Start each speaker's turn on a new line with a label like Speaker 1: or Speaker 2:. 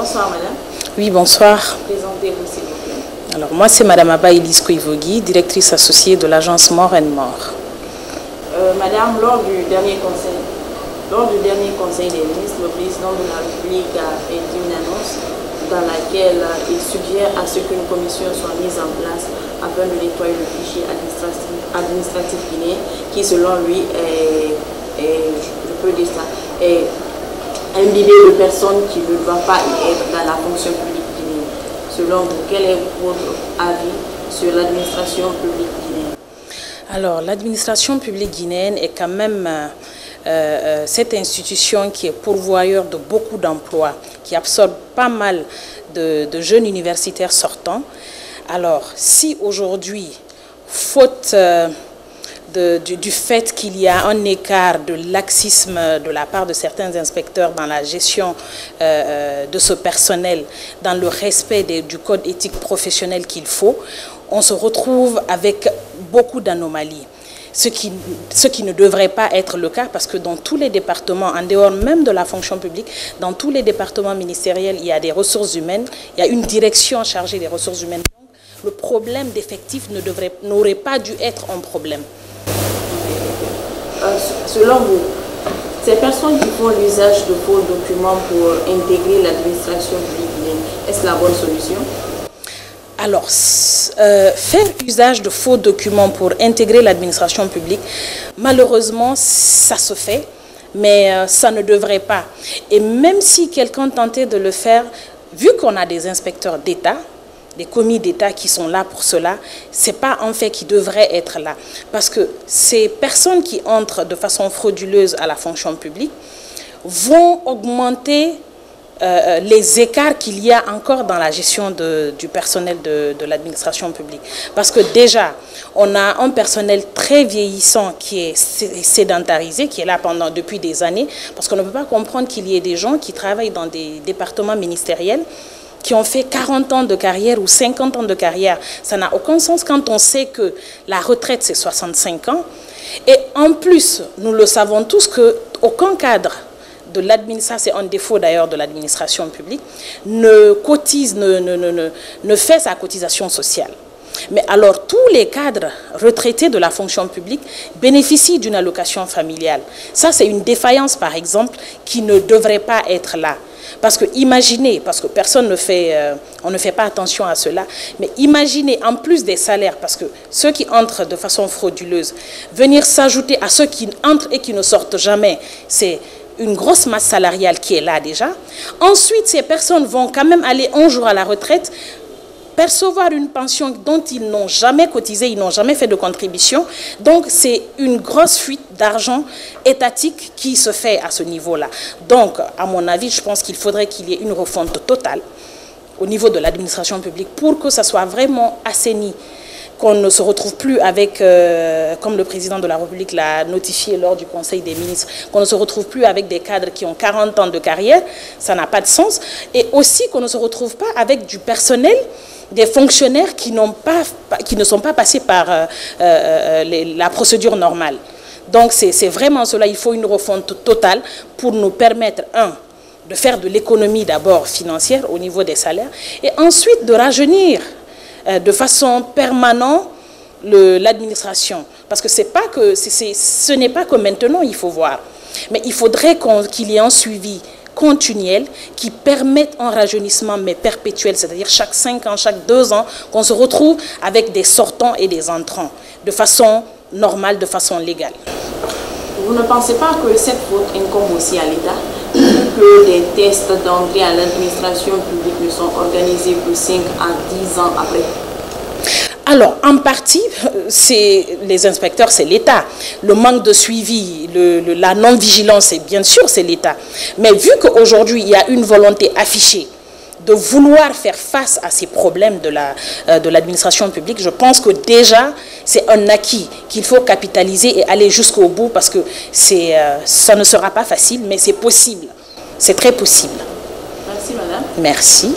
Speaker 1: Bonsoir madame.
Speaker 2: Oui, bonsoir.
Speaker 1: Présentez-vous s'il vous plaît.
Speaker 2: Alors moi c'est madame Abba Elise Koivogui, directrice associée de l'agence Mort & Mort.
Speaker 1: Madame, lors du dernier conseil des ministres, le président de la République a fait une annonce dans laquelle il suggère à ce qu'une commission soit mise en place afin de nettoyer le fichier administratif guinéen qui selon lui est imbibé de personnes qui ne doivent pas y être dans la fonction publique guinéenne. Selon vous, quel est votre avis sur l'administration publique guinéenne?
Speaker 2: Alors, l'administration publique guinéenne est quand même cette institution qui est pourvoyeur de beaucoup d'emplois, qui absorbe pas mal de jeunes universitaires sortants. Alors, si aujourd'hui, faute du fait qu'il y a un écart de laxisme de la part de certains inspecteurs dans la gestion de ce personnel, dans le respect du code éthique professionnel qu'il faut, on se retrouve avec beaucoup d'anomalies. Ce qui ne devrait pas être le cas parce que dans tous les départements, en dehors même de la fonction publique, dans tous les départements ministériels, il y a des ressources humaines, il y a une direction chargée des ressources humaines. Donc, le problème d'effectifs n'aurait pas dû être un problème.
Speaker 1: Selon vous, ces personnes qui font l'usage de faux documents pour intégrer l'administration publique, est-ce la bonne solution?
Speaker 2: Alors, faire usage de faux documents pour intégrer l'administration publique, malheureusement, ça se fait, mais ça ne devrait pas. Et même si quelqu'un tentait de le faire, vu qu'on a des inspecteurs d'État, des commis d'État qui sont là pour cela, ce n'est pas un fait qui devrait être là. Parce que ces personnes qui entrent de façon frauduleuse à la fonction publique vont augmenter les écarts qu'il y a encore dans la gestion du personnel de l'administration publique. Parce que déjà, on a un personnel très vieillissant qui est sédentarisé, qui est là depuis des années, parce qu'on ne peut pas comprendre qu'il y ait des gens qui travaillent dans des départements ministériels qui ont fait 40 ans de carrière ou 50 ans de carrière. Ça n'a aucun sens quand on sait que la retraite, c'est 65 ans. Et en plus, nous le savons tous qu'aucun cadre de l'administration, c'est un défaut d'ailleurs de l'administration publique, ne fait sa cotisation sociale. Mais alors, tous les cadres retraités de la fonction publique bénéficient d'une allocation familiale. Ça, c'est une défaillance, par exemple, qui ne devrait pas être là. Parce que imaginez, parce que personne ne fait, on ne fait pas attention à cela, mais imaginez en plus des salaires, parce que ceux qui entrent de façon frauduleuse, venir s'ajouter à ceux qui entrent et qui ne sortent jamais, c'est une grosse masse salariale qui est là déjà. Ensuite, ces personnes vont quand même aller un jour à la retraite, percevoir une pension dont ils n'ont jamais cotisé, ils n'ont jamais fait de contribution. Donc, c'est une grosse fuite d'argent étatique qui se fait à ce niveau-là. Donc, à mon avis, je pense qu'il faudrait qu'il y ait une refonte totale au niveau de l'administration publique pour que ça soit vraiment assaini, qu'on ne se retrouve plus avec, comme le président de la République l'a notifié lors du Conseil des ministres, qu'on ne se retrouve plus avec des cadres qui ont 40 ans de carrière, ça n'a pas de sens. Et aussi qu'on ne se retrouve pas avec du personnel, des fonctionnaires qui ne sont pas passés par la procédure normale. Donc c'est vraiment cela, il faut une refonte totale pour nous permettre, de faire de l'économie d'abord financière au niveau des salaires, et ensuite de rajeunir de façon permanente l'administration. Parce que ce n'est pas que maintenant il faut voir, mais il faudrait qu'il y ait un suivi continuel qui permette un rajeunissement mais perpétuel, c'est-à-dire chaque 5 ans, chaque 2 ans, qu'on se retrouve avec des sortants et des entrants de façon normale, de façon légale.
Speaker 1: Vous ne pensez pas que cette faute incombe aussi à l'État, que des tests d'entrée à l'administration publique ne sont organisés que 5 à 10 ans après?
Speaker 2: Alors, en partie, les inspecteurs, c'est l'État. Le manque de suivi, la non-vigilance, bien sûr, c'est l'État. Mais vu qu'aujourd'hui, il y a une volonté affichée de vouloir faire face à ces problèmes de l'administration publique, je pense que déjà, c'est un acquis qu'il faut capitaliser et aller jusqu'au bout parce que ça ne sera pas facile, mais c'est possible. C'est très possible.
Speaker 1: Merci, madame.
Speaker 2: Merci.